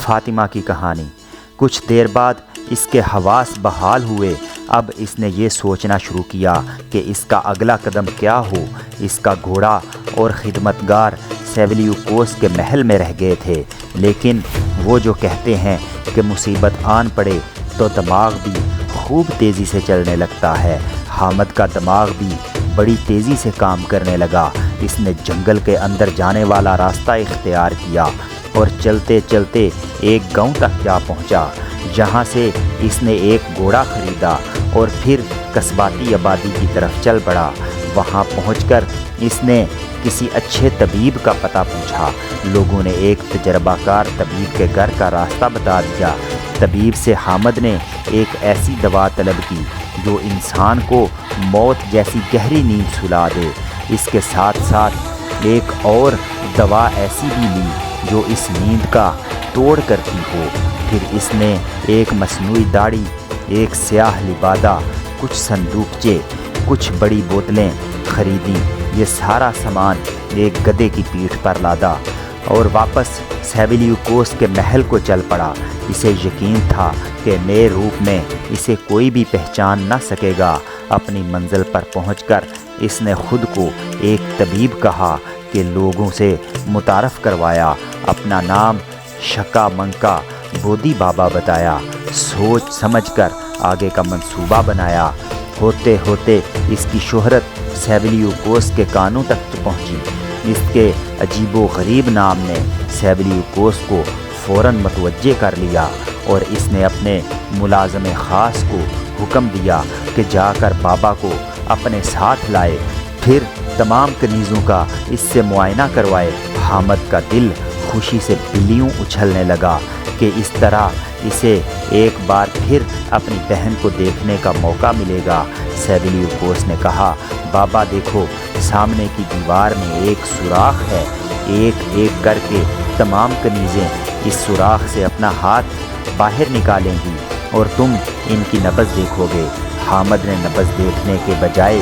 فاطمہ کی کہانی۔ کچھ دیر بعد اس کے حواس بحال ہوئے۔ اب اس نے یہ سوچنا شروع کیا کہ اس کا اگلا قدم کیا ہو۔ اس کا گھوڑا اور خدمتگار سیولیوکوس کے محل میں رہ گئے تھے، لیکن وہ جو کہتے ہیں کہ مصیبت آن پڑے تو دماغ بھی خوب تیزی سے چلنے لگتا ہے۔ حامد کا دماغ بھی بڑی تیزی سے کام کرنے لگا۔ اس نے جنگل کے اندر جانے والا راستہ اختیار کیا اور چلتے چلتے ایک گاؤں تک جا پہنچا، جہاں سے اس نے ایک گھوڑا خریدا اور پھر قصباتی آبادی کی طرف چل پڑا۔ وہاں پہنچ کر اس نے کسی اچھے طبیب کا پتہ پوچھا۔ لوگوں نے ایک تجربہ کار طبیب کے گھر کا راستہ بتا دیا۔ طبیب سے حامد نے ایک ایسی دوا طلب کی جو انسان کو موت جیسی گہری نیند سلا دے۔ اس کے ساتھ ساتھ ایک اور دوا ایسی بھی لی جو اس نیند کا توڑ کرتی ہو۔ پھر اس نے ایک مصنوعی داڑھی، ایک سیاہ لبادہ، کچھ صندوقچے، کچھ بڑی بوتلیں خریدیں۔ یہ سارا سامان ایک گدھے کی پیٹھ پر لادا اور واپس سیولیوکوس کے محل کو چل پڑا۔ اسے یقین تھا کہ نئے روپ میں اسے کوئی بھی پہچان نہ سکے گا۔ اپنی منزل پر پہنچ کر اس نے خود کو ایک طبیب کہا کہ لوگوں سے متعارف کروایا۔ اپنا نام شکا منکا بودھی بابا بتایا۔ سوچ سمجھ کر آگے کا منصوبہ بنایا۔ ہوتے ہوتے اس کی شہرت سیولیوکوس کے کانوں تک پہنچی۔ اس کے عجیب و غریب نام نے سیولیوکوس کو فوراً متوجہ کر لیا اور اس نے اپنے ملازم خاص کو حکم دیا کہ جا کر بابا کو اپنے ساتھ لائے، پھر تمام کنیزوں کا اس سے معائنہ کروائے۔ حامد کا دل خوشی سے بلیوں اچھلنے لگا کہ اس طرح اسے ایک بار پھر اپنی بہن کو دیکھنے کا موقع ملے گا۔ سیولیوکوس نے کہا، بابا دیکھو، سامنے کی دیوار میں ایک سوراخ ہے۔ ایک ایک کر کے تمام کنیزیں اس سوراخ سے اپنا ہاتھ باہر نکالیں گی اور تم ان کی نبض دیکھو گے۔ حامد نے نبض دیکھنے کے بجائے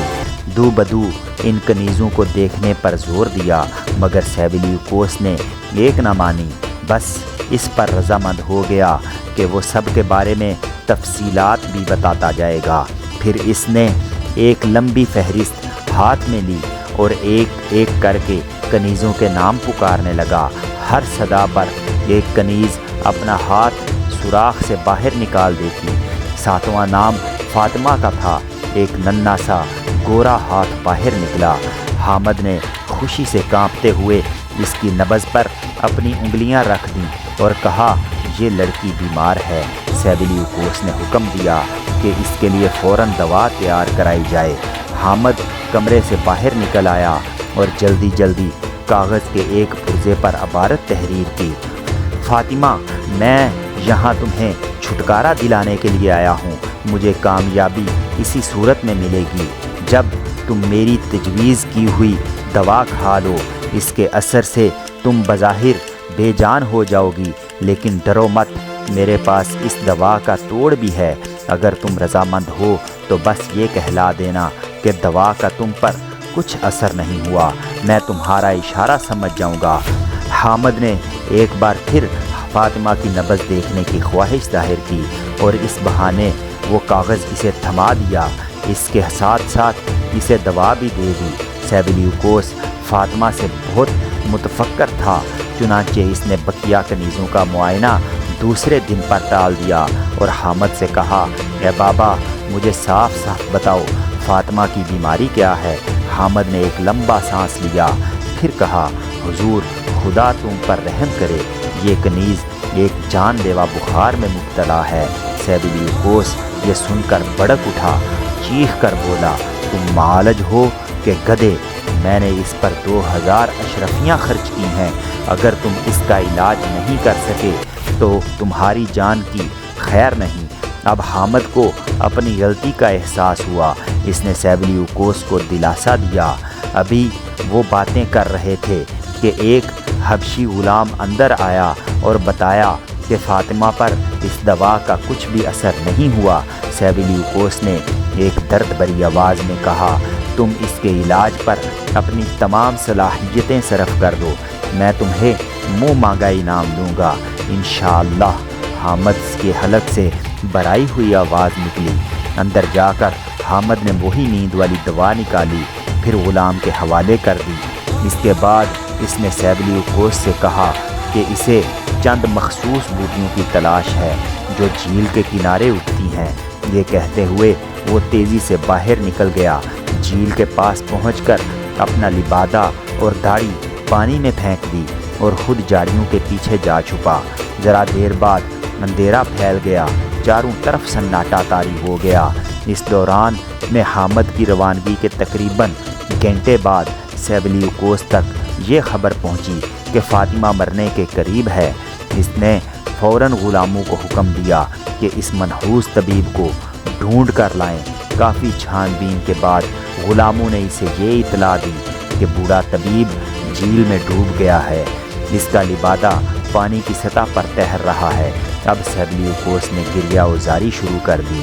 دو بدو ان کنیزوں کو دیکھنے پر زور دیا، مگر سیولیوکوس نے ایک نہ مانی۔ بس اس پر رضامند ہو گیا کہ وہ سب کے بارے میں تفصیلات بھی بتاتا جائے گا۔ پھر اس نے ایک لمبی فہرست ہاتھ میں لی اور ایک ایک کر کے کنیزوں کے نام پکارنے لگا۔ ہر صدا پر ایک کنیز اپنا ہاتھ سوراخ سے باہر نکال دیتی۔ 7واں نام فاطمہ کا تھا۔ ایک ننھا سا گورا ہاتھ باہر نکلا۔ حامد نے خوشی سے کانپتے ہوئے اس کی نبض پر اپنی انگلیاں رکھ دیں اور کہا، یہ لڑکی بیمار ہے۔ سیولیوکوس نے حکم دیا کہ اس کے لیے فوراً دوا تیار کرائی جائے۔ حامد کمرے سے باہر نکل آیا اور جلدی جلدی کاغذ کے ایک پرزے پر عبارت تحریر کی، فاطمہ، میں یہاں تمہیں چھٹکارا دلانے کے لیے آیا ہوں۔ مجھے کامیابی اسی صورت میں ملے گی جب تم میری تجویز کی ہوئی دوا کھا لو۔ اس کے اثر سے تم بظاہر بے جان ہو جاؤ گی، لیکن ڈرو مت، میرے پاس اس دوا کا توڑ بھی ہے۔ اگر تم رضامند ہو تو بس یہ کہلا دینا کہ دوا کا تم پر کچھ اثر نہیں ہوا، میں تمہارا اشارہ سمجھ جاؤں گا۔ حامد نے ایک بار پھر فاطمہ کی نبض دیکھنے کی خواہش ظاہر کی اور اس بہانے وہ کاغذ اسے تھما دیا۔ اس کے ساتھ ساتھ اسے دوا بھی دے دی۔ سیولیوکوس فاطمہ سے بہت متفکر تھا، چنانچہ اس نے بقیہ کنیزوں کا معائنہ دوسرے دن پر ٹال دیا اور حامد سے کہا، اے بابا، مجھے صاف صاف بتاؤ فاطمہ کی بیماری کیا ہے؟ حامد نے ایک لمبا سانس لیا، پھر کہا، حضور، خدا تم پر رحم کرے، یہ کنیز ایک جان لیوا بخار میں مبتلا ہے۔ سیولیوکوس یہ سن کر بھڑک اٹھا، چیخ کر بولا، تم معالج ہو کہ گدھے؟ میں نے اس پر 2000 اشرفیاں خرچ کی ہیں۔ اگر تم اس کا علاج نہیں کر سکے تو تمہاری جان کی خیر نہیں۔ اب حامد کو اپنی غلطی کا احساس ہوا۔ اس نے سیولیوکوس کو دلاسا دیا۔ ابھی وہ باتیں کر رہے تھے کہ ایک حبشی غلام اندر آیا اور بتایا کہ فاطمہ پر اس دوا کا کچھ بھی اثر نہیں ہوا۔ سیولیوکوس نے ایک درد بھری آواز میں کہا، تم اس کے علاج پر اپنی تمام صلاحیتیں صرف کر دو، میں تمہیں منہ مانگا انعام دوں گا انشاءاللہ۔ حامد کے حلق سے برائی ہوئی آواز نکلی۔ اندر جا کر حامد نے وہی نیند والی دوا نکالی، پھر غلام کے حوالے کر دی۔ اس کے بعد اس نے سیبلیوکوس سے کہا کہ اسے چند مخصوص بوٹیوں کی تلاش ہے جو جھیل کے کنارے اگتی ہیں۔ یہ کہتے ہوئے وہ تیزی سے باہر نکل گیا۔ جھیل کے پاس پہنچ کر اپنا لبادہ اور داڑھی پانی میں پھینک دی اور خود جھاڑیوں کے پیچھے جا چھپا۔ ذرا دیر بعد اندھیرا پھیل گیا، چاروں طرف سناٹا طاری ہو گیا۔ اس دوران میں حامد کی روانگی کے تقریباً گھنٹے بعد سیبلیوکوس تک یہ خبر پہنچی کہ فاطمہ مرنے کے قریب ہے۔ اس نے فوراً غلاموں کو حکم دیا کہ اس منحوس طبیب کو ڈھونڈ کر لائیں۔ کافی چھان بین کے بعد غلاموں نے اسے یہ اطلاع دی کہ بوڑھا طبیب جھیل میں ڈوب گیا ہے، اس کا لبادہ پانی کی سطح پر تیر رہا ہے۔ اب سیبلیوکوس نے گریہ وزاری شروع کر دی۔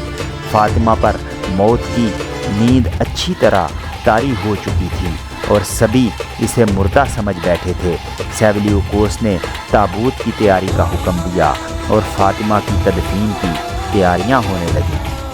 فاطمہ پر موت کی نیند اچھی طرح طاری ہو چکی تھی اور سبھی اسے مردہ سمجھ بیٹھے تھے۔ سیبلیوکوس نے تابوت کی تیاری کا حکم دیا اور فاطمہ کی تدفین کی تیاریاں ہونے لگیں۔